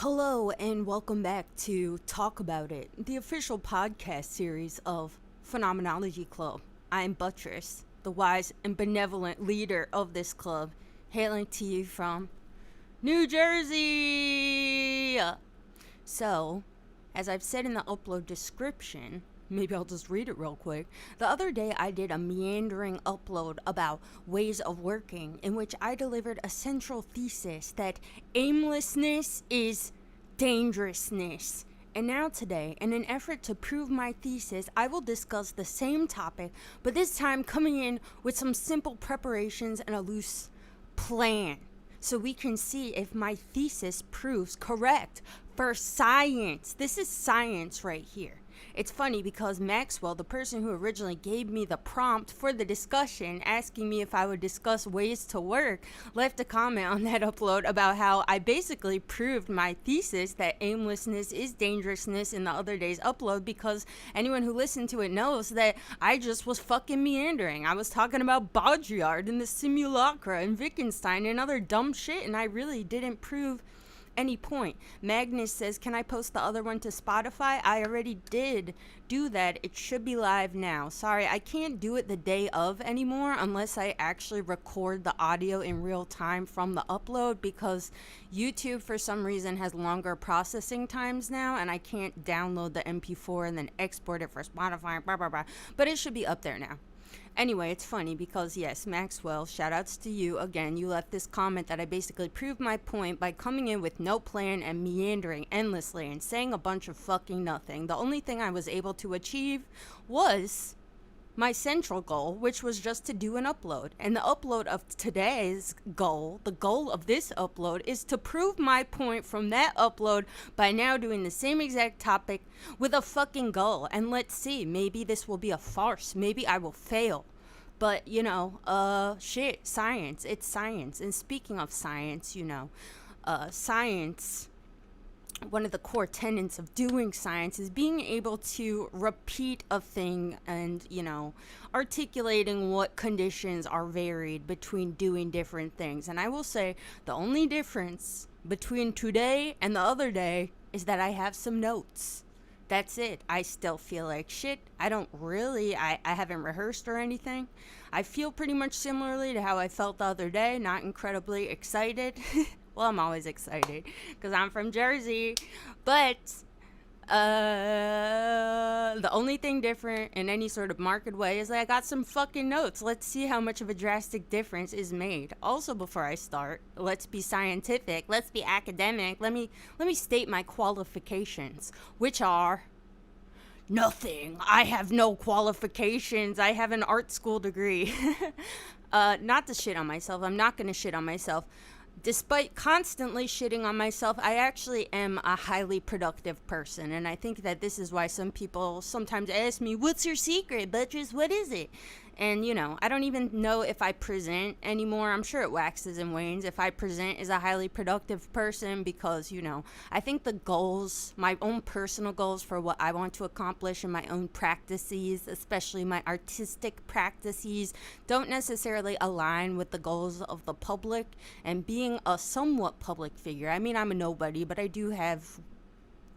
Hello, and welcome back to Talk About It, the official podcast series of Phenomenology Club. I am Buttress, the wise and benevolent leader of this club, hailing to you from New Jersey. So, as I've said in the upload description, maybe I'll just read it real quick. The other day I did a meandering upload about ways of working in which I delivered a central thesis that aimlessness is dangerous-ness. And now today, in an effort to prove my thesis, I will discuss the same topic, but this time coming in with some simple preparations and a loose plan, so we can see if my thesis proves correct for science. This is science right here. It's funny because Maxwell, the person who originally gave me the prompt for the discussion, asking me if I would discuss ways to work, left a comment on that upload about how I basically proved my thesis that aimlessness is dangerousness in the other day's upload, because anyone who listened to it knows that I just was fucking meandering. I was talking about Baudrillard and the simulacra and Wittgenstein and other dumb shit, and I really didn't prove any point. Magnus says, can I post the other one to Spotify? I already did do that. It should be live now. Sorry, I can't do it the day of anymore unless I actually record the audio in real time from the upload, because YouTube for some reason has longer processing times now, and I can't download the MP4 and then export it for Spotify, blah, blah, blah. But it should be up there now. Anyway, it's funny because, yes, Maxwell, shout-outs to you. Again, you left this comment that I basically proved my point by coming in with no plan and meandering endlessly and saying a bunch of fucking nothing. The only thing I was able to achieve was my central goal, which was just to do an upload. And the upload of today's goal, the goal of this upload, is to prove my point from that upload by now doing the same exact topic with a fucking goal. And let's see, maybe this will be a farce. Maybe I will fail. But, shit, science. It's science. And speaking of science, science, one of the core tenets of doing science is being able to repeat a thing and, articulating what conditions are varied between doing different things. And I will say the only difference between today and the other day is that I have some notes. That's it. I still feel like shit. I haven't rehearsed or anything. I feel pretty much similarly to how I felt the other day, not incredibly excited. Well, I'm always excited because I'm from Jersey. But the only thing different in any sort of marked way is that I got some fucking notes. Let's see how much of a drastic difference is made. Also, before I start, let's be scientific. Let's be academic. Let me state my qualifications, which are nothing. I have no qualifications. I have an art school degree. Not to shit on myself. I'm not going to shit on myself. Despite constantly shitting on myself, I actually am a highly productive person. And I think that this is why some people sometimes ask me, what's your secret, Buttress? What is it? And, I don't even know if I present anymore. I'm sure it waxes and wanes if I present as a highly productive person because, I think the goals, my own personal goals for what I want to accomplish in my own practices, especially my artistic practices, don't necessarily align with the goals of the public and being a somewhat public figure. I mean, I'm a nobody, but I do have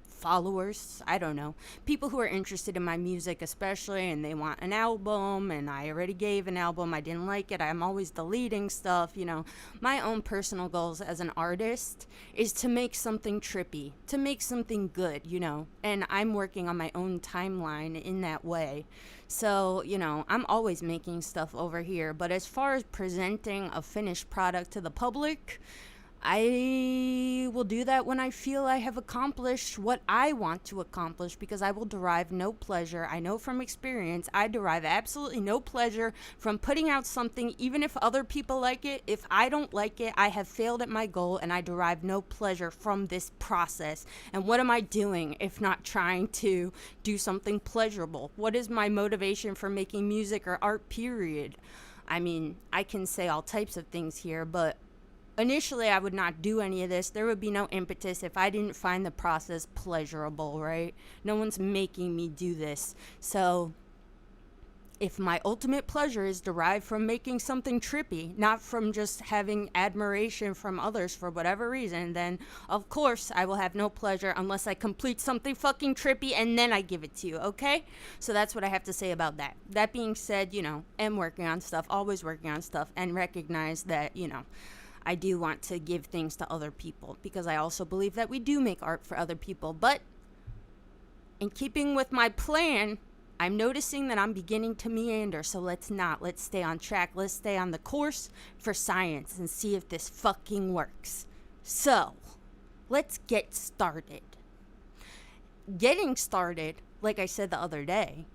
followers, I don't know, people who are interested in my music especially, and they want an album, and I already gave an album, I didn't like it, I'm always deleting stuff, my own personal goals as an artist is to make something trippy, to make something good, and I'm working on my own timeline in that way. So, I'm always making stuff over here, but as far as presenting a finished product to the public, I will do that when I feel I have accomplished what I want to accomplish, because I will derive no pleasure. I know from experience, I derive absolutely no pleasure from putting out something, even if other people like it. If I don't like it, I have failed at my goal, and I derive no pleasure from this process. And what am I doing if not trying to do something pleasurable? What is my motivation for making music or art, period? I mean, I can say all types of things here, but initially, I would not do any of this. There would be no impetus if I didn't find the process pleasurable, right? No one's making me do this. So If my ultimate pleasure is derived from making something trippy, not from just having admiration from others for whatever reason, then of course I will have no pleasure unless I complete something fucking trippy and then I give it to you, okay? So that's what I have to say about that. That being said, am working on stuff, always working on stuff, and recognize that, I do want to give things to other people because I also believe that we do make art for other people. But in keeping with my plan, I'm noticing that I'm beginning to meander, so let's not. Let's stay on track. Let's stay on the course for science and see if this fucking works. So, let's get started. Getting started, like I said the other day,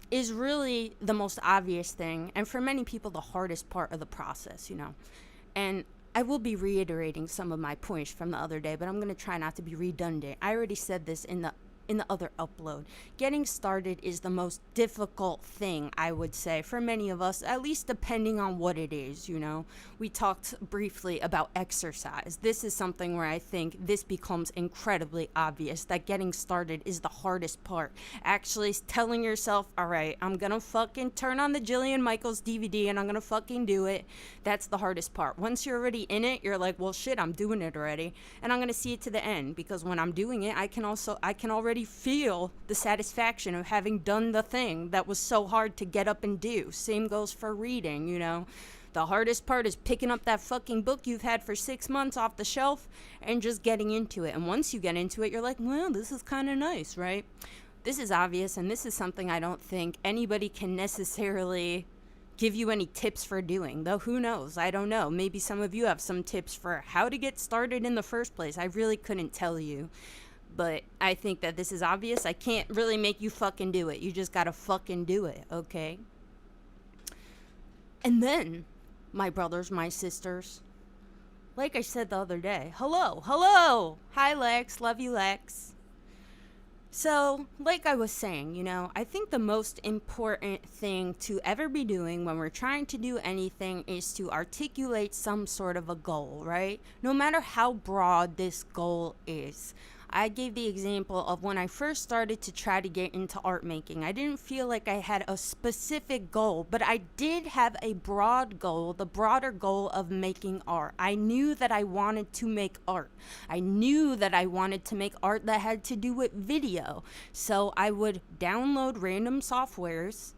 is really the most obvious thing, and for many people, the hardest part of the process, And I will be reiterating some of my points from the other day, but I'm going to try not to be redundant. I already said this in the other upload. Getting started is the most difficult thing, I would say, for many of us, at least depending on what it is, We talked briefly about exercise. This is something where I think this becomes incredibly obvious, that getting started is the hardest part. Actually telling yourself, all right, I'm gonna fucking turn on the Jillian Michaels DVD and I'm gonna fucking do it. That's the hardest part. Once you're already in it, you're like, well, shit, I'm doing it already. And I'm gonna see it to the end, because when I'm doing it, I can already feel the satisfaction of having done the thing that was so hard to get up and do. Same goes for reading, The hardest part is picking up that fucking book you've had for 6 months off the shelf and just getting into it. And once you get into it, you're like, well, this is kind of nice, right? This is obvious, and this is something I don't think anybody can necessarily give you any tips for doing, though who knows? I don't know. Maybe some of you have some tips for how to get started in the first place. I really couldn't tell you. But I think that this is obvious. I can't really make you fucking do it. You just gotta fucking do it, okay? And then, my brothers, my sisters, like I said the other day, hello! Hi, Lex. Love you, Lex. So, like I was saying, I think the most important thing to ever be doing when we're trying to do anything is to articulate some sort of a goal, right? No matter how broad this goal is. I gave the example of when I first started to try to get into art making. I didn't feel like I had a specific goal, but I did have a broad goal, the broader goal of making art. I knew that I wanted to make art. I knew that I wanted to make art that had to do with video. So I would download random softwares,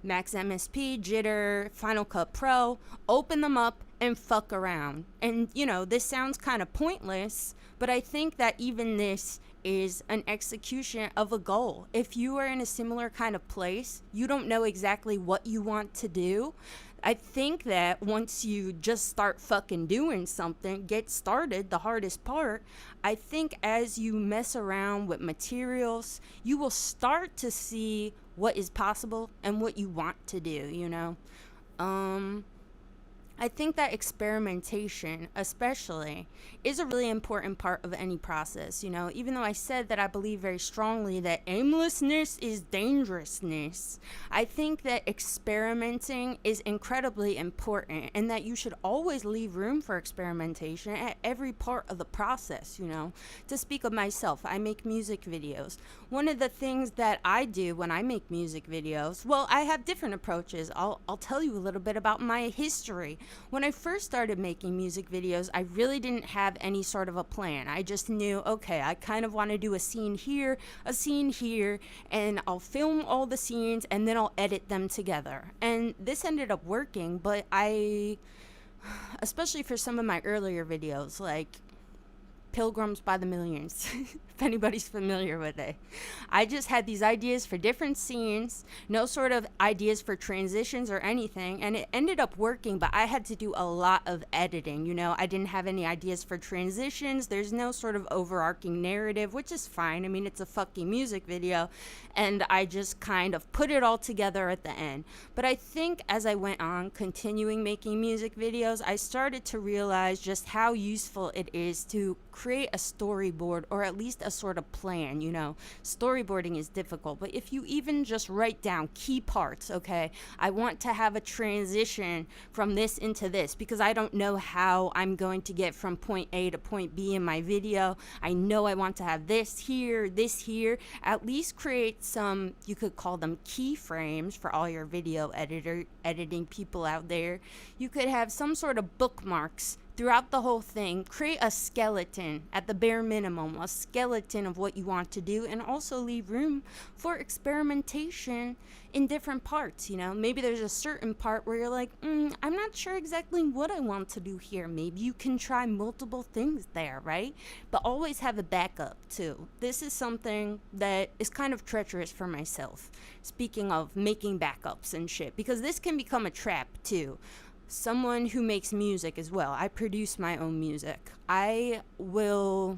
Max MSP, Jitter, Final Cut Pro, open them up and fuck around. And, this sounds kind of pointless, but I think that even this is an execution of a goal. If you are in a similar kind of place, you don't know exactly what you want to do. I think that once you just start fucking doing something, get started, the hardest part, I think as you mess around with materials, you will start to see what is possible and what you want to do, I think that experimentation, especially, is a really important part of any process, even though I said that I believe very strongly that aimlessness is dangerous-ness. I think that experimenting is incredibly important and that you should always leave room for experimentation at every part of the process, To speak of myself, I make music videos. One of the things that I do when I make music videos, well, I have different approaches. I'll tell you a little bit about my history. When I first started making music videos, I really didn't have any sort of a plan. I just knew, okay, I kind of want to do a scene here, and I'll film all the scenes and then I'll edit them together. And this ended up working, but especially for some of my earlier videos, like Pilgrims by the Millions, if anybody's familiar with it. I just had these ideas for different scenes, no sort of ideas for transitions or anything, and it ended up working, but I had to do a lot of editing, I didn't have any ideas for transitions, there's no sort of overarching narrative, which is fine. I mean, it's a fucking music video, and I just kind of put it all together at the end. But I think as I went on continuing making music videos, I started to realize just how useful it is to create a storyboard, or at least a sort of plan. Storyboarding is difficult, but if you even just write down key parts, okay, I want to have a transition from this into this because I don't know how I'm going to get from point A to point B in my video. I know I want to have this here, at least create some, you could call them keyframes for all your video editing people out there. You could have some sort of bookmarks throughout the whole thing. Create a skeleton, at the bare minimum, a skeleton of what you want to do, and also leave room for experimentation in different parts. Maybe there's a certain part where you're like, I'm not sure exactly what I want to do here. Maybe you can try multiple things there, right? But always have a backup too. This is something that is kind of treacherous for myself, speaking of making backups and shit, because this can become a trap too. Someone who makes music as well. I produce my own music. I will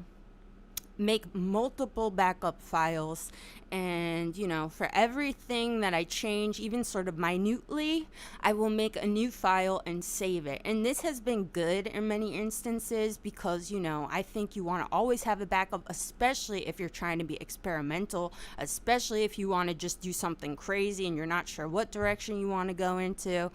make multiple backup files, and for everything that I change, even sort of minutely, I will make a new file and save it. And this has been good in many instances because I think you want to always have a backup, especially if you're trying to be experimental, especially if you want to just do something crazy and you're not sure what direction you want to go into.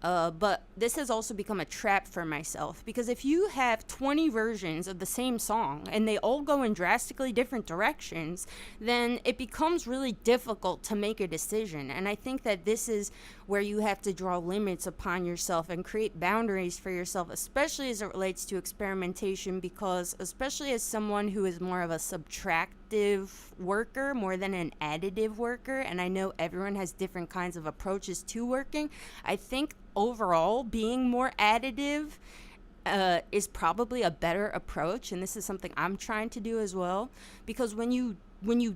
But this has also become a trap for myself, because if you have 20 versions of the same song and they all go in drastically different directions, then it becomes really difficult to make a decision. And I think that this is where you have to draw limits upon yourself and create boundaries for yourself, especially as it relates to experimentation, because especially as someone who is more of a subtractive worker more than an additive worker, and I know everyone has different kinds of approaches to working, I think overall being more additive is probably a better approach, and this is something I'm trying to do as well, because when you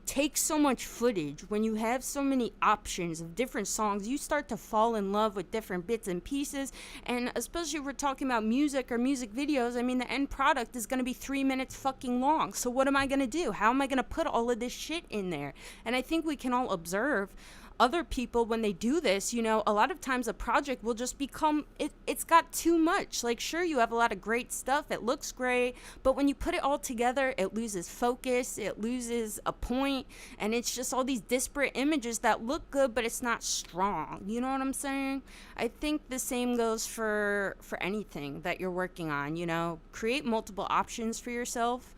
take so much footage, when you have so many options of different songs, you start to fall in love with different bits and pieces. And especially if we're talking about music or music videos, I mean, the end product is going to be 3 minutes fucking long. So what am I going to do? How am I going to put all of this shit in there? And I think we can all observe other people when they do this. A lot of times a project will just become, it's got too much. Like, sure, you have a lot of great stuff, it looks great, but when you put it all together, it loses focus, it loses a point, and it's just all these disparate images that look good, but it's not strong. You know what I'm saying? I think the same goes for anything that you're working on. Create multiple options for yourself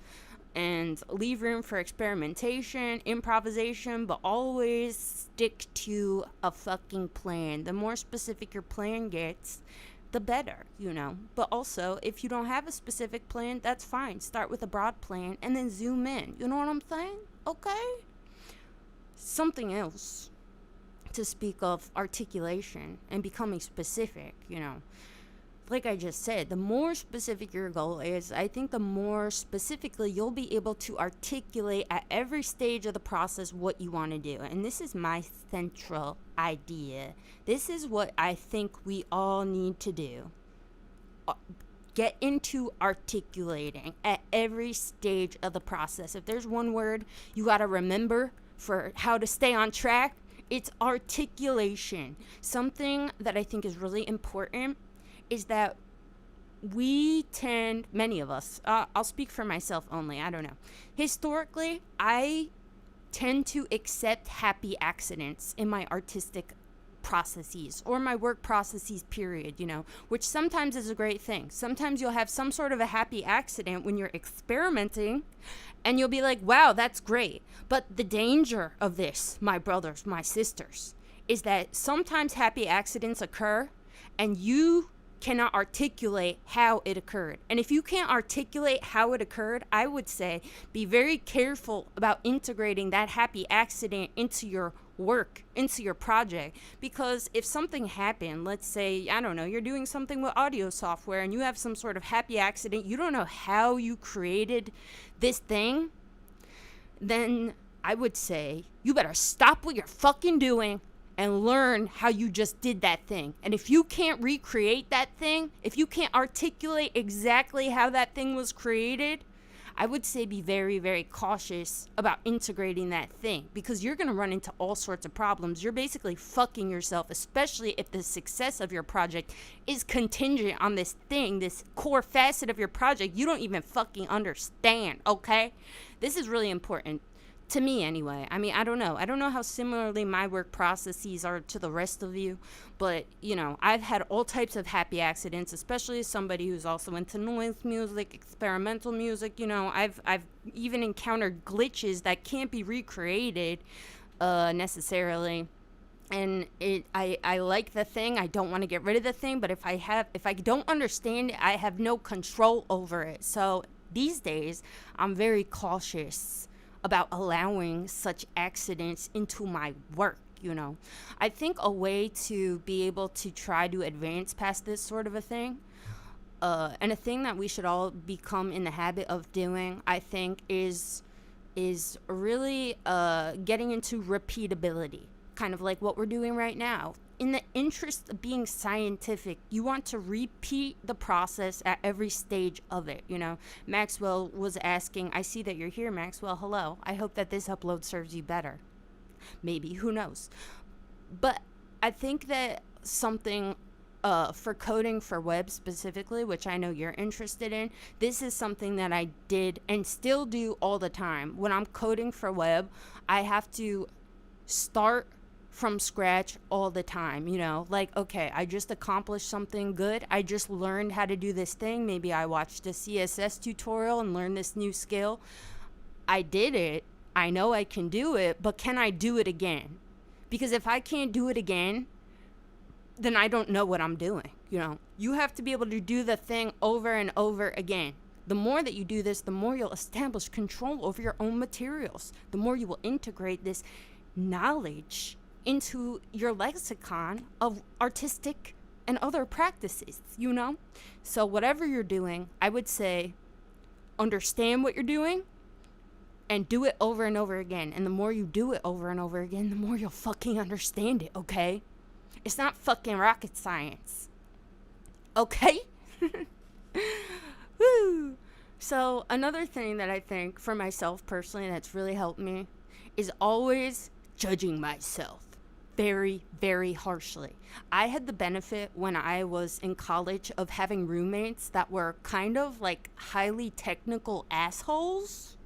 and leave room for experimentation, improvisation, but always stick to a fucking plan. The more specific your plan gets, the better, But also, if you don't have a specific plan, that's fine. Start with a broad plan and then zoom in. You know what I'm saying? Okay? Something else to speak of articulation and becoming specific, Like I just said, the more specific your goal is, I think the more specifically you'll be able to articulate at every stage of the process what you want to do. And this is my central idea. This is what I think we all need to do. Get into articulating at every stage of the process. If there's one word you got to remember for how to stay on track, it's articulation. Something that I think is really important is that many of us, I'll speak for myself only, I don't know. Historically, I tend to accept happy accidents in my artistic processes or my work processes, period, which sometimes is a great thing. Sometimes you'll have some sort of a happy accident when you're experimenting and you'll be like, wow, that's great. But the danger of this, my brothers, my sisters, is that sometimes happy accidents occur and you cannot articulate how it occurred. And if you can't articulate how it occurred, I would say be very careful about integrating that happy accident into your work, into your project. Because if something happened, let's say, I don't know, you're doing something with audio software and you have some sort of happy accident, you don't know how you created this thing, then I would say you better stop what you're fucking doing and learn how you just did that thing. And if you can't recreate that thing, if you can't articulate exactly how that thing was created, I would say be very, very cautious about integrating that thing, because you're going to run into all sorts of problems. You're basically fucking yourself, especially if the success of your project is contingent on this thing, this core facet of your project you don't even fucking understand, okay? This is really important. To me, anyway. I mean, I don't know. I don't know how similarly my work processes are to the rest of you, but, you know, I've had all types of happy accidents, especially as somebody who's also into noise music, experimental music. You know, I've even encountered glitches that can't be recreated necessarily. And I like the thing. I don't want to get rid of the thing, but if I don't understand it, I have no control over it. So these days, I'm very cautious about allowing such accidents into my work, you know. I think a way to be able to try to advance past this sort of a thing, and a thing that we should all become in the habit of doing, I think, is really getting into repeatability, kind of like what we're doing right now. In the interest of being scientific, you want to repeat the process at every stage of it, you know. Maxwell was asking, I see that you're here, Maxwell, hello. I hope that this upload serves you better. Maybe, who knows. But I think that something for coding for web specifically, which I know you're interested in, this is something that I did and still do all the time. When I'm coding for web, I have to start from scratch all the time, you know, like, okay, I just accomplished something good. I just learned how to do this thing. Maybe I watched a CSS tutorial and learned this new skill. I did it. I know I can do it, but can I do it again? Because if I can't do it again, then I don't know what I'm doing, you know. You have to be able to do the thing over and over again. The more that you do this, the more you'll establish control over your own materials. The more you will integrate this knowledge into your lexicon of artistic and other practices, you know? So whatever you're doing, I would say understand what you're doing and do it over and over again. And the more you do it over and over again, the more you'll fucking understand it, okay? It's not fucking rocket science. Okay? Woo! So another thing that I think for myself personally that's really helped me is always judging myself very, very harshly. I had the benefit when I was in college of having roommates that were kind of like highly technical assholes.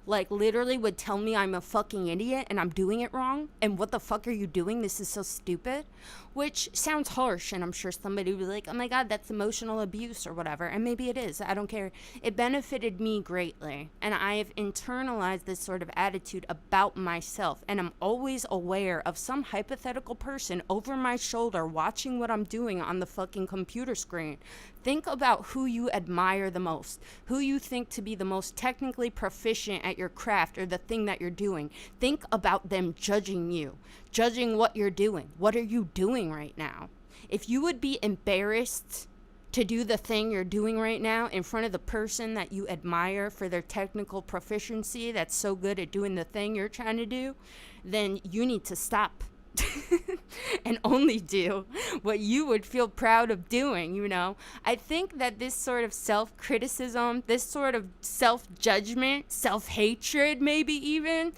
Like literally would tell me I'm a fucking idiot and I'm doing it wrong. And what the fuck are you doing? This is so stupid. Which sounds harsh, and I'm sure somebody would be like, oh my god, that's emotional abuse or whatever. And maybe it is. I don't care. It benefited me greatly. And I've internalized this sort of attitude about myself. And I'm always aware of some hypothetical person over my shoulder watching what I'm doing on the fucking computer screen. Think about who you admire the most, who you think to be the most technically proficient at your craft or the thing that you're doing. Think about them judging you, judging what you're doing. What are you doing right now? If you would be embarrassed to do the thing you're doing right now in front of the person that you admire for their technical proficiency that's so good at doing the thing you're trying to do, then you need to stop. And only do what you would feel proud of doing, you know. I think that this sort of self-criticism, this sort of self-judgment, self-hatred maybe even,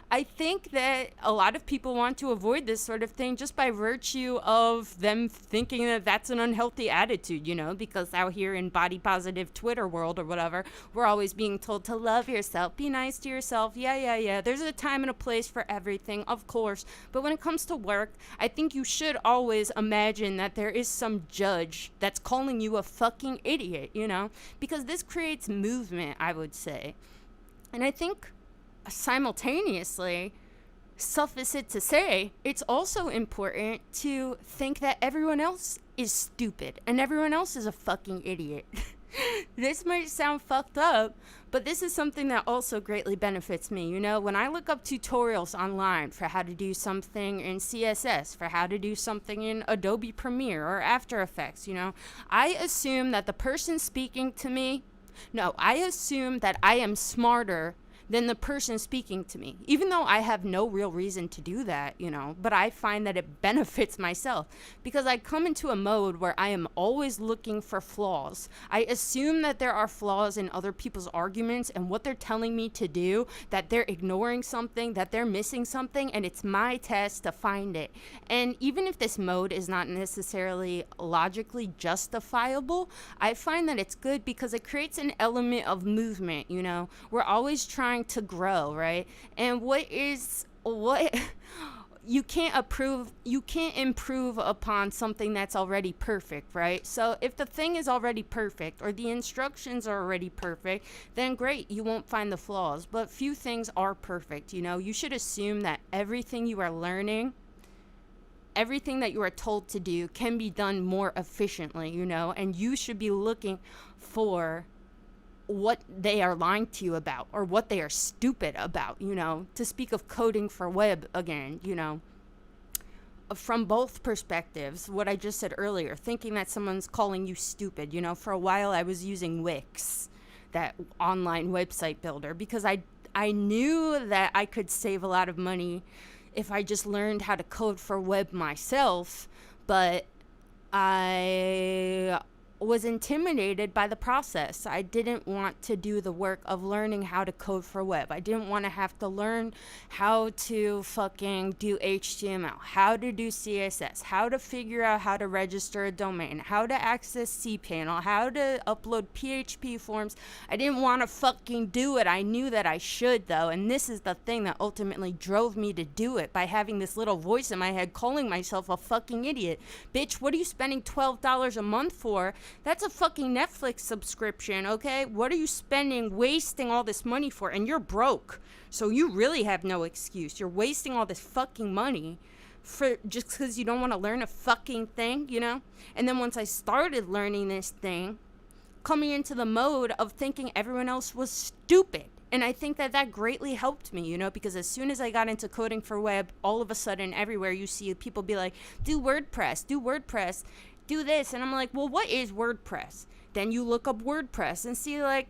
I think that a lot of people want to avoid this sort of thing just by virtue of them thinking that that's an unhealthy attitude, you know, because out here in body positive Twitter world or whatever, we're always being told to love yourself, be nice to yourself. Yeah. There's a time and a place for everything, of course. But when it comes to work, I think you should always imagine that there is some judge that's calling you a fucking idiot, you know, because this creates movement, I would say. And I think simultaneously, suffice it to say, it's also important to think that everyone else is stupid and everyone else is a fucking idiot. This might sound fucked up, but this is something that also greatly benefits me. You know, when I look up tutorials online for how to do something in CSS, for how to do something in Adobe Premiere or After Effects, you know, I assume that the person speaking to me, I assume that I am smarter than the person speaking to me, even though I have no real reason to do that, but I find that it benefits myself because I come into a mode where I am always looking for flaws. I assume that there are flaws in other people's arguments and what they're telling me to do, that they're ignoring something, that they're missing something, and it's my task to find it. And even if this mode is not necessarily logically justifiable, I find that it's good because it creates an element of movement. We're always trying to grow, right? And what you can't improve upon something that's already perfect, right? So if the thing is already perfect or the instructions are already perfect, then great, you won't find the flaws. But few things are perfect. You should assume that everything you are learning, everything that you are told to do can be done more efficiently, and you should be looking for what they are lying to you about or what they are stupid about, to speak of coding for web again, from both perspectives, what I just said earlier, thinking that someone's calling you stupid, for a while I was using Wix, that online website builder, because I knew that I could save a lot of money if I just learned how to code for web myself, but I was intimidated by the process. I didn't want to do the work of learning how to code for web. I didn't want to have to learn how to fucking do HTML, how to do CSS, how to figure out how to register a domain, how to access cPanel, how to upload PHP forms. I didn't want to fucking do it. I knew that I should, though, and this is the thing that ultimately drove me to do it, by having this little voice in my head calling myself a fucking idiot. Bitch, what are you spending $12 a month for? That's a fucking Netflix subscription, okay? What are you wasting all this money for? And you're broke, so you really have no excuse. You're wasting all this fucking money for just because you don't want to learn a fucking thing, And then once I started learning this thing, coming into the mode of thinking everyone else was stupid. And I think that greatly helped me, because as soon as I got into coding for web, all of a sudden everywhere you see people be like, do WordPress, do this. And I'm like, well, what is WordPress? Then you look up WordPress and see, I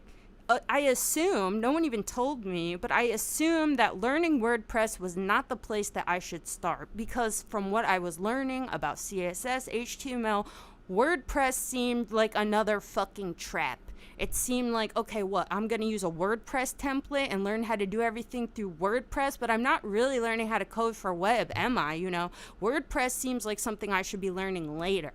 assume, no one even told me, but I assumed that learning WordPress was not the place that I should start, because from what I was learning about CSS, HTML, WordPress seemed like another fucking trap. It seemed like, okay, I'm going to use a WordPress template and learn how to do everything through WordPress, but I'm not really learning how to code for web, am I? WordPress seems like something I should be learning later.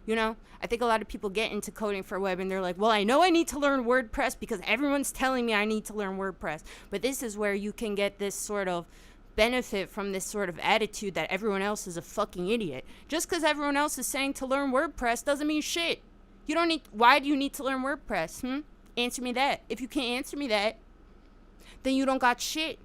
I think a lot of people get into coding for web and they're like, well, I know I need to learn WordPress because everyone's telling me I need to learn WordPress. But this is where you can get this sort of benefit from this sort of attitude that everyone else is a fucking idiot. Just because everyone else is saying to learn WordPress doesn't mean shit. Why do you need to learn WordPress? Answer me that. If you can't answer me that, then you don't got shit.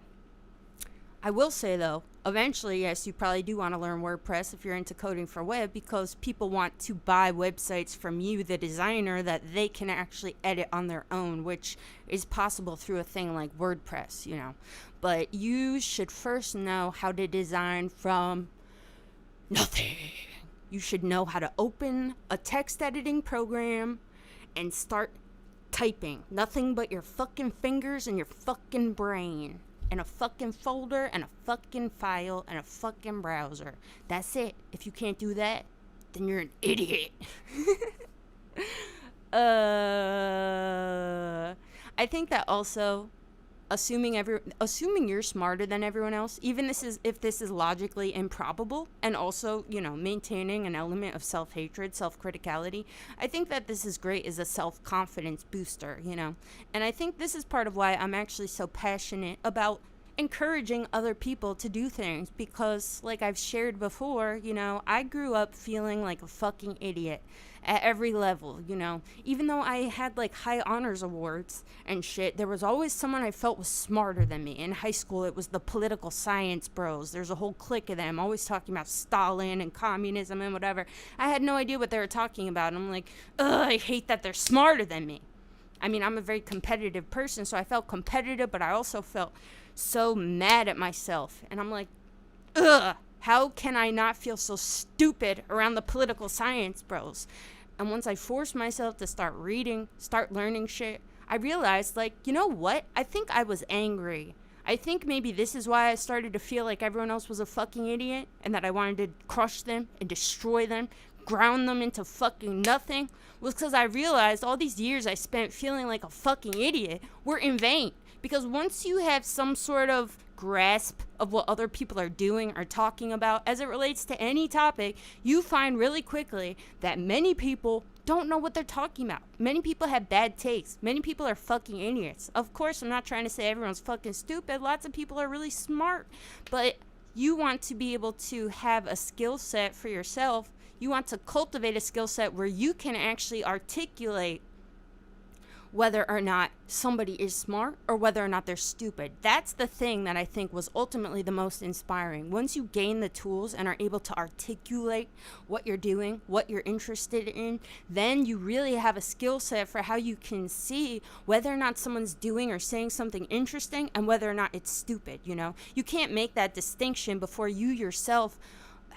I will say, though, eventually, yes, you probably do want to learn WordPress if you're into coding for web, because people want to buy websites from you, the designer, that they can actually edit on their own, which is possible through a thing like WordPress, But you should first know how to design from nothing. You should know how to open a text editing program and start typing. Nothing but your fucking fingers and your fucking brain. And a fucking folder and a fucking file and a fucking browser. That's it. If you can't do that, then you're an idiot. I think that also, assuming you're smarter than everyone else, even if this is logically improbable, and also, maintaining an element of self-hatred, self-criticality, I think that this is great as a self-confidence booster, And I think this is part of why I'm actually so passionate about encouraging other people to do things, because like I've shared before, I grew up feeling like a fucking idiot at every level, even though I had high honors awards and shit, there was always someone I felt was smarter than me. In high school, it was the political science bros. There's a whole clique of them always talking about Stalin and communism and whatever. I had no idea what they were talking about. I'm like, I hate that they're smarter than me. I mean, I'm a very competitive person, so I felt competitive, but I also felt so mad at myself. And I'm like, how can I not feel so stupid around the political science bros? And once I forced myself to start reading, start learning shit, I realized, like, you know what? I think I was angry. I think maybe this is why I started to feel like everyone else was a fucking idiot and that I wanted to crush them and destroy them, ground them into fucking nothing, was because I realized all these years I spent feeling like a fucking idiot were in vain. Because once you have some sort of grasp of what other people are doing or talking about as it relates to any topic, you find really quickly that many people don't know what they're talking about. Many people have bad takes. Many people are fucking idiots. Of course, I'm not trying to say everyone's fucking stupid. Lots of people are really smart. But you want to be able to have a skill set for yourself. You want to cultivate a skill set where you can actually articulate whether or not somebody is smart or whether or not they're stupid. That's the thing that I think was ultimately the most inspiring. Once you gain the tools and are able to articulate what you're doing, what you're interested in, then you really have a skill set for how you can see whether or not someone's doing or saying something interesting and whether or not it's stupid, you know? You can't make that distinction before you yourself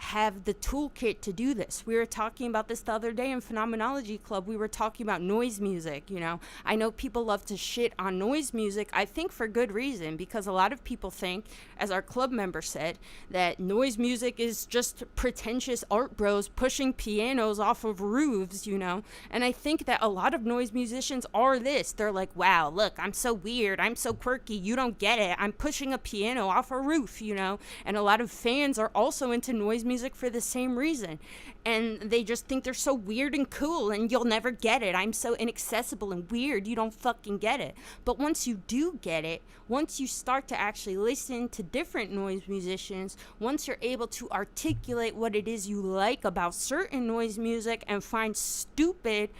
have the toolkit to do this. We were talking about this the other day in Phenomenology Club. We were talking about noise music, you know. I know people love to shit on noise music, I think for good reason, because a lot of people think, as our club member said, that noise music is just pretentious art bros pushing pianos off of roofs, you know. And I think that a lot of noise musicians are this. They're like, wow, look, I'm so weird, I'm so quirky, you don't get it, I'm pushing a piano off a roof, you know. And a lot of fans are also into noise music for the same reason, and they just think they're so weird and cool and you'll never get it. I'm so inaccessible and weird, you don't fucking get it. But once you do get it, once you start to actually listen to different noise musicians, once you're able to articulate what it is you like about certain noise music and find stupid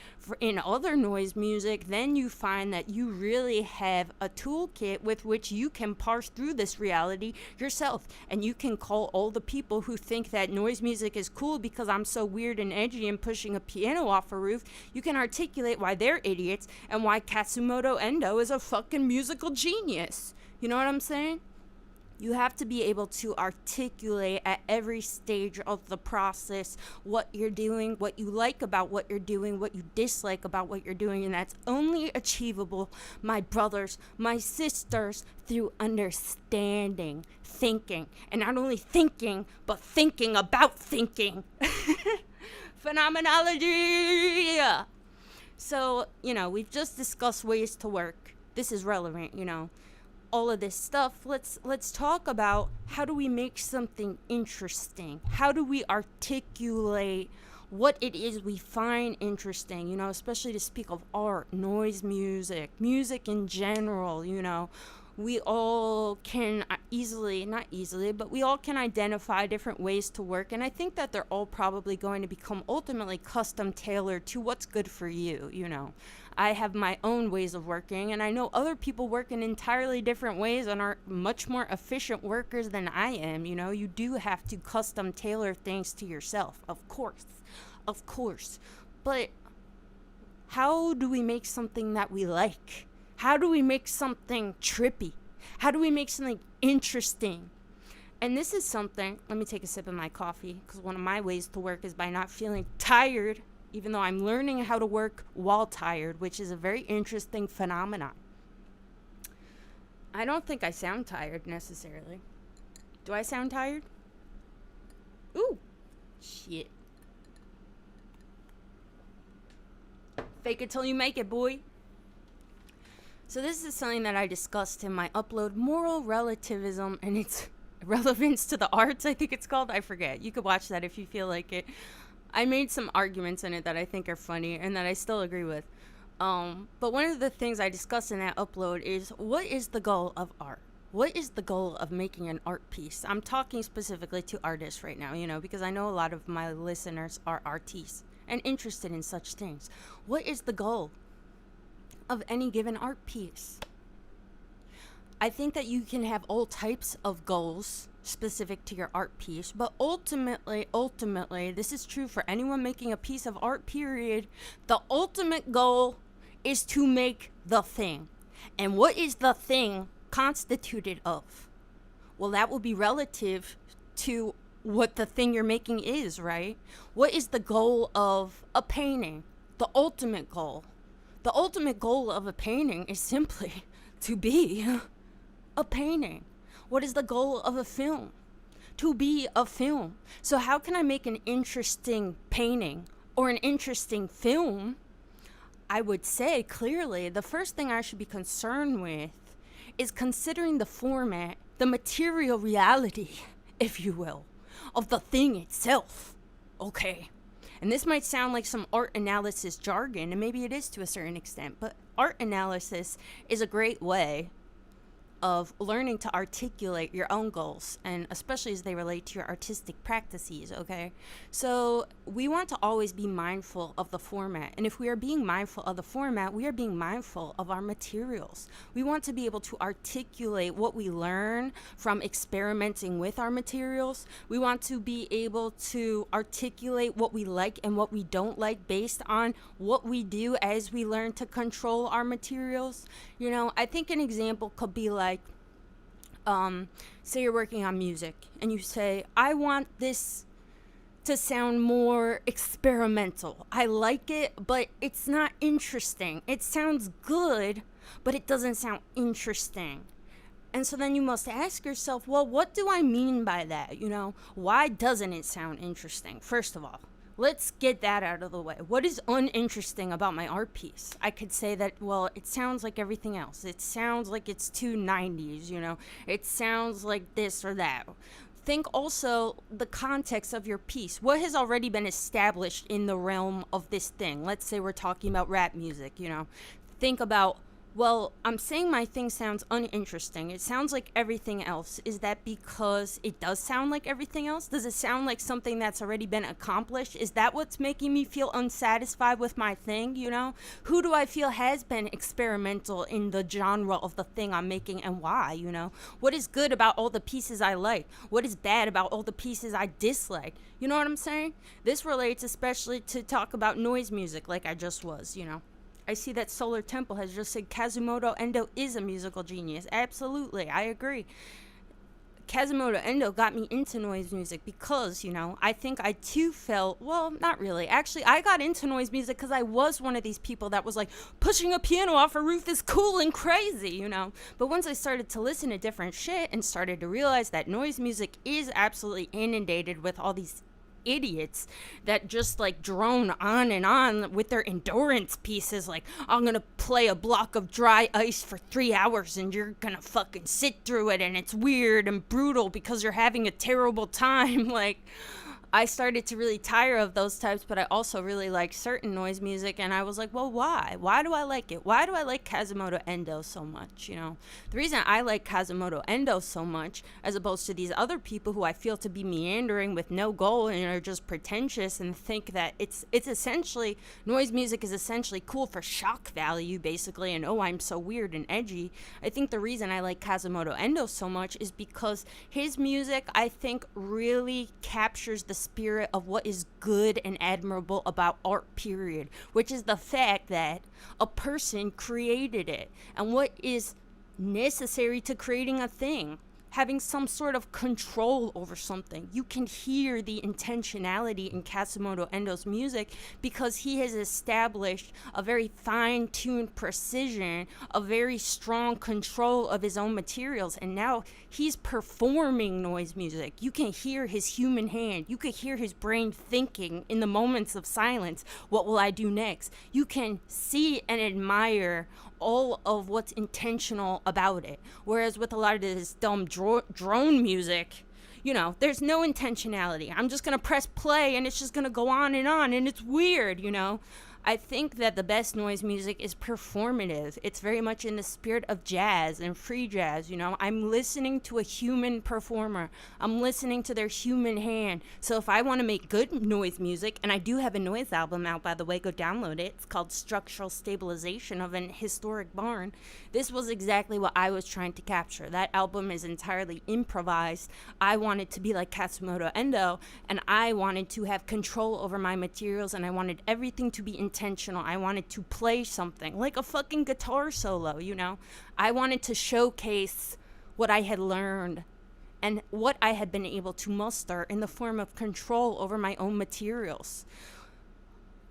in other noise music, then you find that you really have a toolkit with which you can parse through this reality yourself. And you can call all the people who think that noise music is cool because I'm so weird and edgy and pushing a piano off a roof, you can articulate why they're idiots and why Katsumoto Endo is a fucking musical genius. You know what I'm saying? You have to be able to articulate at every stage of the process what you're doing, what you like about what you're doing, what you dislike about what you're doing, and that's only achievable, my brothers, my sisters, through understanding, thinking, and not only thinking, but thinking about thinking. Phenomenology! So, you know, we've just discussed ways to work. This is relevant, you know. All of this stuff, let's talk about how do we make something interesting? How do we articulate what it is we find interesting, you know, especially to speak of art, noise music, music in general, you know. We all can we all can identify different ways to work, and I think that they're all probably going to become ultimately custom tailored to what's good for you, you know. I have my own ways of working, and I know other people work in entirely different ways and are much more efficient workers than I am, you know. You do have to custom tailor things to yourself, of course. But how do we make something that we like? How do we make something trippy? How do we make something interesting? And this is something, let me take a sip of my coffee, because one of my ways to work is by not feeling tired, even though I'm learning how to work while tired, which is a very interesting phenomenon. I don't think I sound tired necessarily. Do I sound tired? Ooh, shit. Fake it till you make it, boy. So this is something that I discussed in my upload, Moral Relativism and its Relevance to the Arts, I think it's called. I forget. You could watch that if you feel like it. I made some arguments in it that I think are funny and that I still agree with. But one of the things I discussed in that upload is, what is the goal of art? What is the goal of making an art piece? I'm talking specifically to artists right now, you know, because I know a lot of my listeners are artistes and interested in such things. What is the goal of any given art piece? I think that you can have all types of goals specific to your art piece, but ultimately, this is true for anyone making a piece of art, period. The ultimate goal is to make the thing. And what is the thing constituted of? Well, that will be relative to what the thing you're making is, right? What is the goal of a painting? The ultimate goal. The ultimate goal of a painting is simply to be a painting. What is the goal of a film? To be a film. So how can I make an interesting painting or an interesting film? I would say clearly the first thing I should be concerned with is considering the format, the material reality, if you will, of the thing itself. Okay. And this might sound like some art analysis jargon, and maybe it is to a certain extent, but art analysis is a great way of learning to articulate your own goals, and especially as they relate to your artistic practices, okay? So we want to always be mindful of the format, and if we are being mindful of the format, we are being mindful of our materials. We want to be able to articulate what we learn from experimenting with our materials. We want to be able to articulate what we like and what we don't like based on what we do as we learn to control our materials. You know, I think an example could be like, say you're working on music and you say, I want this to sound more experimental. I like it, but it's not interesting. It sounds good, but it doesn't sound interesting. And so then you must ask yourself, well, what do I mean by that? You know, why doesn't it sound interesting? First of all, let's get that out of the way. What is uninteresting about my art piece? I could say that, well, it sounds like everything else. It sounds like it's too 90s, you know. It sounds like this or that. Think also the context of your piece. What has already been established in the realm of this thing? Let's say we're talking about rap music, you know. Think about, well, I'm saying my thing sounds uninteresting. It sounds like everything else. Is that because it does sound like everything else? Does it sound like something that's already been accomplished? Is that what's making me feel unsatisfied with my thing, you know? Who do I feel has been experimental in the genre of the thing I'm making, and why, you know? What is good about all the pieces I like? What is bad about all the pieces I dislike? You know what I'm saying? This relates especially to talk about noise music like I just was, you know? I see that Solar Temple has just said Kazumoto Endo is a musical genius. Absolutely, I agree. Kazumoto Endo got me into noise music because, you know, I think I too felt, well, not really. Actually, I got into noise music because I was one of these people that was like, pushing a piano off a roof is cool and crazy, you know. But once I started to listen to different shit and started to realize that noise music is absolutely inundated with all these idiots that just like drone on and on with their endurance pieces, like, I'm gonna play a block of dry ice for 3 hours and you're gonna fucking sit through it and it's weird and brutal because you're having a terrible time. Like, I started to really tire of those types, but I also really like certain noise music, and I was like, well, why? Why do I like it? Why do I like Kazumoto Endo so much, you know? The reason I like Kazumoto Endo so much, as opposed to these other people who I feel to be meandering with no goal and are just pretentious and think that it's essentially, noise music is essentially cool for shock value, basically, and oh, I'm so weird and edgy. I think the reason I like Kazumoto Endo so much is because his music, I think, really captures the spirit of what is good and admirable about art, period, which is the fact that a person created it and what is necessary to creating a thing. Having some sort of control over something. You can hear the intentionality in Kazumoto Endo's music because he has established a very fine-tuned precision, a very strong control of his own materials, and now he's performing noise music. You can hear his human hand. You can hear his brain thinking in the moments of silence, what will I do next? You can see and admire all of what's intentional about it. Whereas with a lot of this dumb drone music, you know, there's no intentionality. I'm just going to press play and it's just going to go on and it's weird, you know. I think that the best noise music is performative. It's very much in the spirit of jazz and free jazz, you know. I'm listening to a human performer. I'm listening to their human hand. So if I want to make good noise music, and I do have a noise album out, by the way, go download it. It's called Structural Stabilization of an Historic Barn. This was exactly what I was trying to capture. That album is entirely improvised. I wanted to be like Kazumoto Endo, and I wanted to have control over my materials, and I wanted everything to be intentional. I wanted to play something like a fucking guitar solo, you know. I wanted to showcase what I had learned and what I had been able to muster in the form of control over my own materials.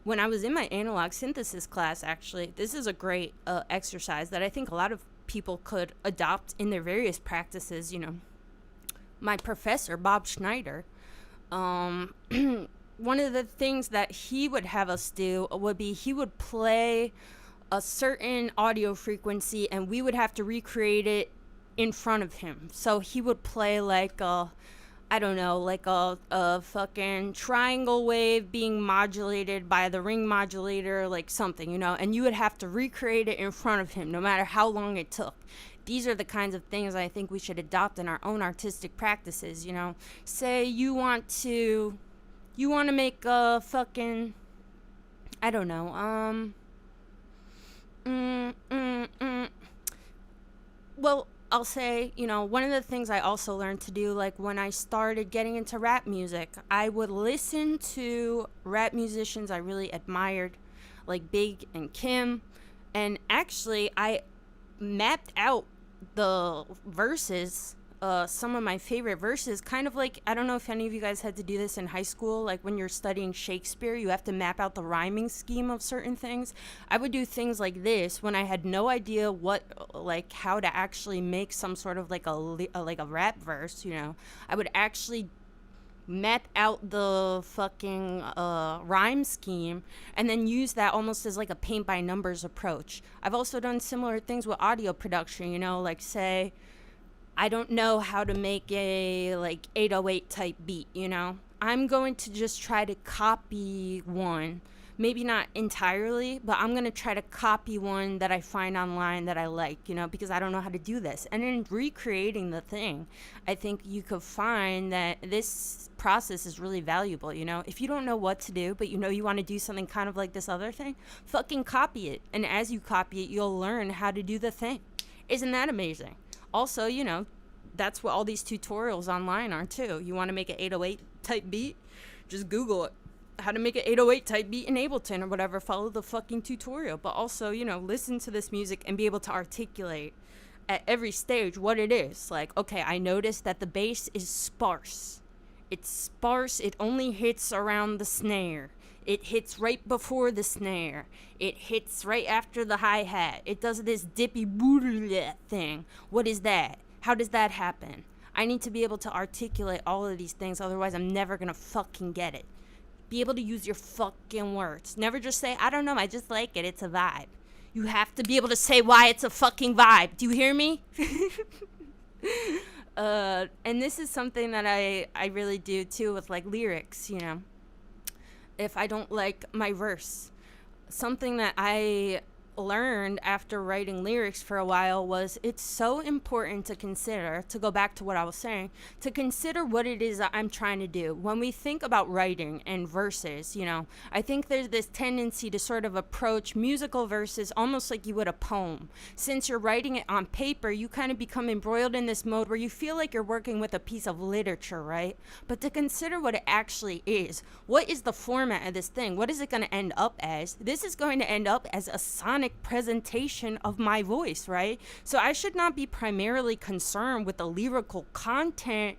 when I was in my analog synthesis class, actually, this is a great exercise that I think a lot of people could adopt in their various practices. My professor, Bob Schneider, one of the things that he would have us do would be he would play a certain audio frequency and we would have to recreate it in front of him. So he would play like I don't know, like a fucking triangle wave being modulated by the ring modulator, like something, and you would have to recreate it in front of him no matter how long it took. These are the kinds of things I think we should adopt in our own artistic practices, Say you want to make a fucking, I don't know, well, I'll say, one of the things I also learned to do, like when I started getting into rap music, I would listen to rap musicians I really admired, like Big and Kim. And actually, I mapped out the verses, some of my favorite verses, kind of like, I don't know if any of you guys had to do this in high school, like when you're studying Shakespeare, you have to map out the rhyming scheme of certain things. I would do things like this when I had no idea how to actually make some sort of like a rap verse, I would actually map out the fucking rhyme scheme and then use that almost as like a paint by numbers approach. I've also done similar things with audio production, like say, I don't know how to make a like 808 type beat, I'm going to just try to copy one, maybe not entirely, but I'm going to try to copy one that I find online that I like, because I don't know how to do this. And in recreating the thing, I think you could find that this process is really valuable, If you don't know what to do, but you want to do something kind of like this other thing, fucking copy it. And as you copy it, you'll learn how to do the thing. Isn't that amazing? Also, that's what all these tutorials online are too. You want to make an 808 type beat? Just Google it. How to make an 808 type beat in Ableton or whatever. Follow the fucking tutorial. But also, listen to this music and be able to articulate at every stage what it is. Like, okay, I noticed that the bass is sparse. It's sparse. It only hits around the snare. It hits right before the snare. It hits right after the hi-hat. It does this dippy thing. What is that? How does that happen? I need to be able to articulate all of these things, otherwise I'm never gonna fucking get it. Be able to use your fucking words. Never just say, I don't know, I just like it, it's a vibe. You have to be able to say why it's a fucking vibe. Do you hear me? And this is something that I really do too with like lyrics, If I don't like my verse. Something that I learned after writing lyrics for a while was it's so important to consider, to go back to what I was saying, to consider what it is that I'm trying to do. When we think about writing and verses, I think there's this tendency to sort of approach musical verses almost like you would a poem. Since you're writing it on paper, you kind of become embroiled in this mode where you feel like you're working with a piece of literature, right? But to consider what it actually is, what is the format of this thing? What is it going to end up as? This is going to end up as a sonic presentation of my voice, right? So I should not be primarily concerned with the lyrical content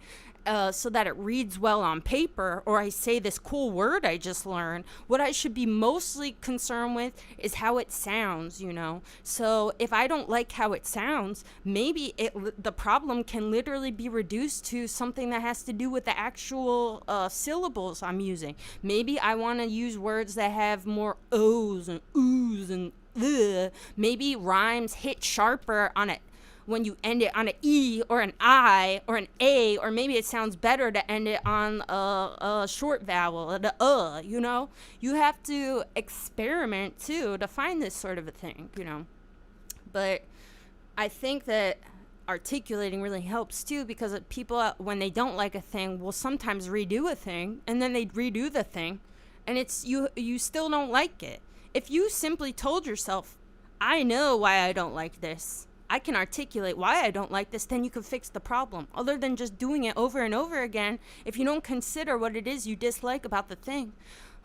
so that it reads well on paper, or I say this cool word I just learned. What I should be mostly concerned with is how it sounds, So if I don't like how it sounds, maybe the problem can literally be reduced to something that has to do with the actual syllables I'm using. Maybe I want to use words that have more O's and oohs and ugh. Maybe rhymes hit sharper on it when you end it on an E or an I or an A, or maybe it sounds better to end it on a short vowel, the You have to experiment too to find this sort of a thing, But I think that articulating really helps too, because people, when they don't like a thing, will sometimes redo a thing, and then they redo the thing, and it's you still don't like it. If you simply told yourself, I know why I don't like this, I can articulate why I don't like this, then you can fix the problem. Other than just doing it over and over again, if you don't consider what it is you dislike about the thing,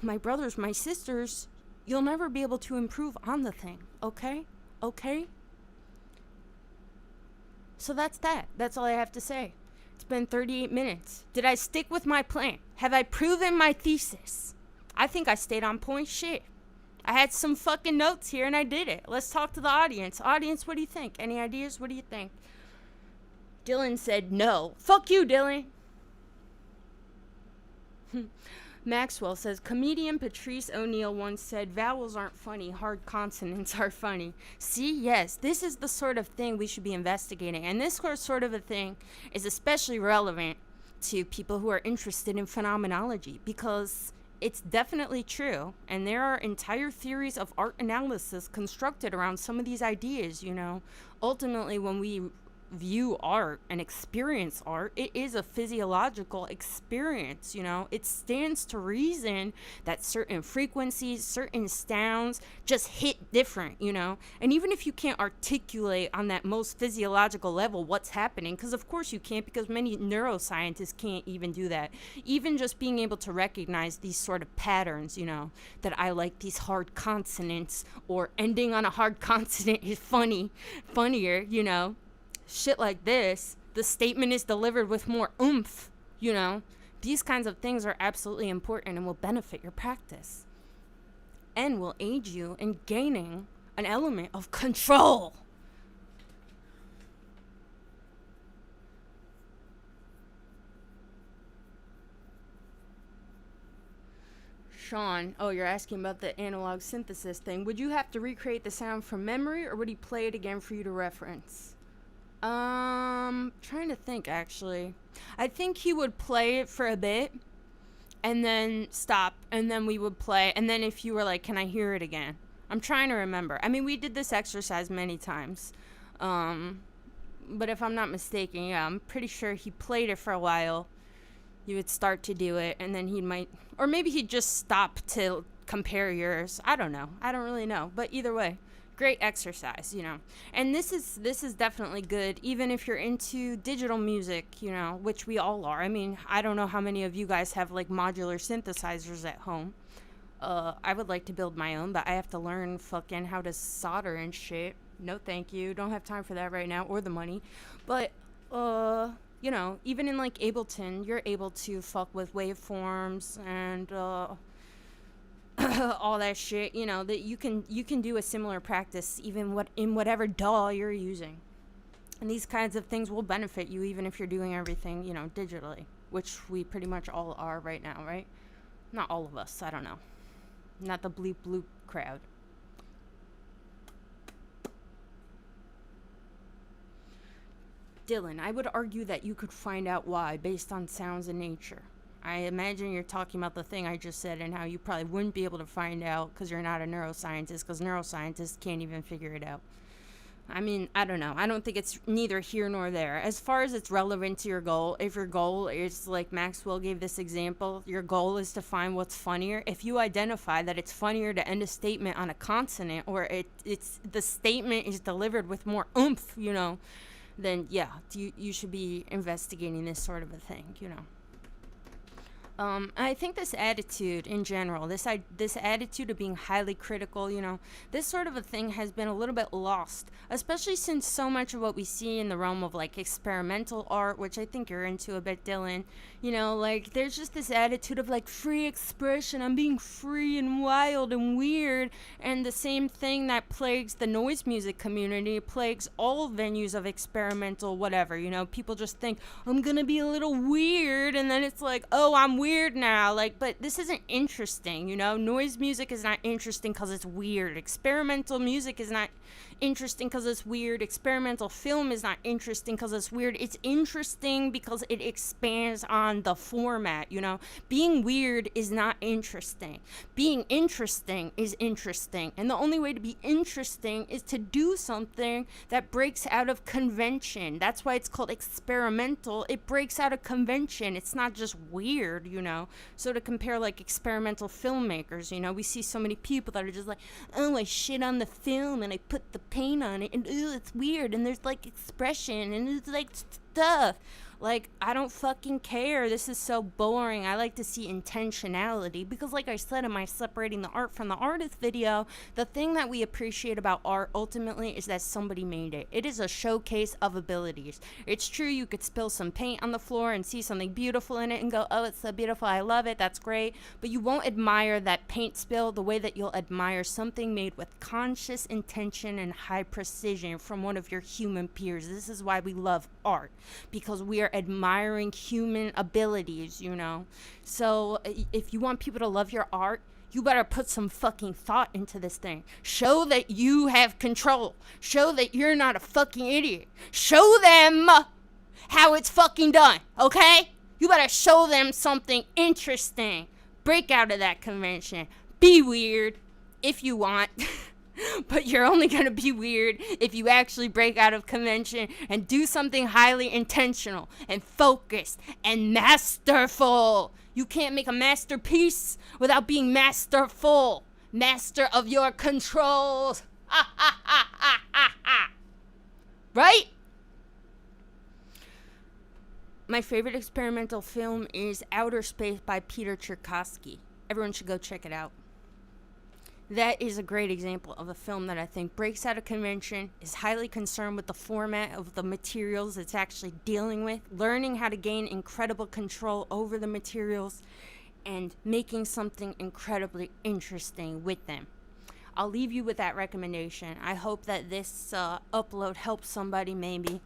my brothers, my sisters, you'll never be able to improve on the thing, okay? Okay? So that's that. That's all I have to say. It's been 38 minutes. Did I stick with my plan? Have I proven my thesis? I think I stayed on point. Shit. I had some fucking notes here and I did it. Let's talk to the audience. Audience, what do you think? Any ideas? What do you think? Dylan said no. Fuck you, Dylan. Maxwell says, comedian Patrice O'Neill once said, vowels aren't funny, hard consonants are funny. See, yes, this is the sort of thing we should be investigating. And this sort of a thing is especially relevant to people who are interested in phenomenology, because it's definitely true. And there are entire theories of art analysis constructed around some of these ideas, you know. Ultimately, when we view art and experience art, it is a physiological experience, you know. It stands to reason that certain frequencies, certain sounds just hit different, you know. And even if you can't articulate on that most physiological level what's happening, because of course you can't, because many neuroscientists can't even do that, even just being able to recognize these sort of patterns, you know, that I like these hard consonants, or ending on a hard consonant is funnier, you know. Shit like this, the statement is delivered with more oomph, you know. These kinds of things are absolutely important and will benefit your practice and will aid you in gaining an element of control. Sean, oh, you're asking about the analog synthesis thing. Would you have to recreate the sound from memory, or would he play it again for you to reference? Trying to think, actually. I think he would play it for a bit and then stop, and then we would play, and then if you were like, can I hear it again? I'm trying to remember. I mean, we did this exercise many times. But if I'm not mistaken, yeah, I'm pretty sure he played it for a while. You would start to do it, and then he might, or maybe he'd just stop to compare yours. I don't know. I don't really know. But either way, great exercise, you know. And this is definitely good, even if you're into digital music, you know, which we all are. I mean, I don't know how many of you guys have like modular synthesizers at home. I would like to build my own, but I have to learn fucking how to solder and shit. No thank you. Don't have time for that right now, or the money. But you know, even in like Ableton, you're able to fuck with waveforms and all that shit, you know, that you can do a similar practice even in whatever DAW you're using. And these kinds of things will benefit you even if you're doing everything, you know, digitally, which we pretty much all are right now, right? Not all of us, I don't know. Not the bleep bloop crowd. Dylan, I would argue that you could find out why based on sounds in nature. I imagine you're talking about the thing I just said and how you probably wouldn't be able to find out because you're not a neuroscientist, because neuroscientists can't even figure it out. I mean, I don't know. I don't think it's neither here nor there. As far as it's relevant to your goal, if your goal is, like Maxwell gave this example, your goal is to find what's funnier. If you identify that it's funnier to end a statement on a consonant, or it's the statement is delivered with more oomph, you know, then yeah, you should be investigating this sort of a thing, you know. I think this attitude in general, this attitude of being highly critical, you know, this sort of a thing has been a little bit lost, especially since so much of what we see in the realm of like experimental art, which I think you're into a bit, Dylan, you know, like there's just this attitude of like free expression, I'm being free and wild and weird, and the same thing that plagues the noise music community plagues all venues of experimental whatever, you know. People just think, I'm gonna be a little weird, and then it's like, oh, I'm weird now, like, but this isn't interesting, you know. Noise music is not interesting because it's weird. Experimental music is not interesting because it's weird. Experimental film is not interesting because it's weird. It's interesting because it expands on the format, you know. Being weird is not interesting. Being interesting is interesting, and the only way to be interesting is to do something that breaks out of convention. That's why it's called experimental. It breaks out of convention. It's not just weird, you know. So to compare like experimental filmmakers, you know, we see so many people that are just like, oh, I shit on the film and I put the paint on it and ooh, it's weird, and there's like expression and it's like stuff. Like, I don't fucking care. This is so boring. I like to see intentionality because, like I said in my separating the art from the artist video, the thing that we appreciate about art ultimately is that somebody made it. It is a showcase of abilities. It's true you could spill some paint on the floor and see something beautiful in it and go, oh, it's so beautiful, I love it, that's great. But you won't admire that paint spill the way that you'll admire something made with conscious intention and high precision from one of your human peers. This is why we love art, because we are admiring human abilities, you know. So if you want people to love your art, you better put some fucking thought into this thing. Show that you have control. Show that you're not a fucking idiot. Show them how it's fucking done, okay? You better show them something interesting. Break out of that convention. Be weird if you want. But you're only going to be weird if you actually break out of convention and do something highly intentional and focused and masterful. You can't make a masterpiece without being masterful. Master of your controls. Right? My favorite experimental film is Outer Space by Peter Tchaikovsky. Everyone should go check it out. That is a great example of a film that I think breaks out of convention, is highly concerned with the format of the materials it's actually dealing with, learning how to gain incredible control over the materials, and making something incredibly interesting with them. I'll leave you with that recommendation. I hope that this upload helps somebody, maybe.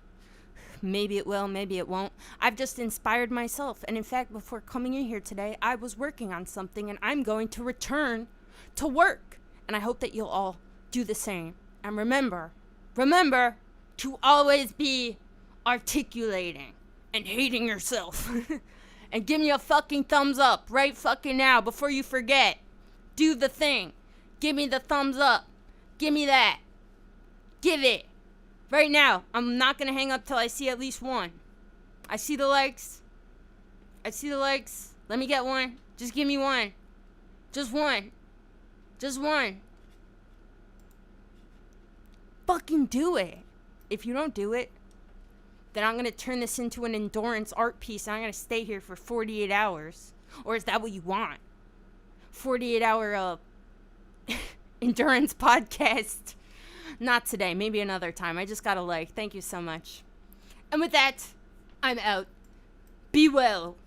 Maybe it will, maybe it won't. I've just inspired myself. And in fact, before coming in here today, I was working on something, and I'm going to return to work. And I hope that you'll all do the same. And remember to always be articulating and hating yourself. And give me a fucking thumbs up right fucking now before you forget. Do the thing. Give me the thumbs up. Give me that. Give it. Right now. I'm not going to hang up till I see at least one. I see the likes. Let me get one. Just give me one. Just one. Fucking do it. If you don't do it, then I'm going to turn this into an endurance art piece and I'm going to stay here for 48 hours. Or is that what you want? 48-hour endurance podcast. Not today. Maybe another time. I just got a like. Thank you so much. And with that, I'm out. Be well.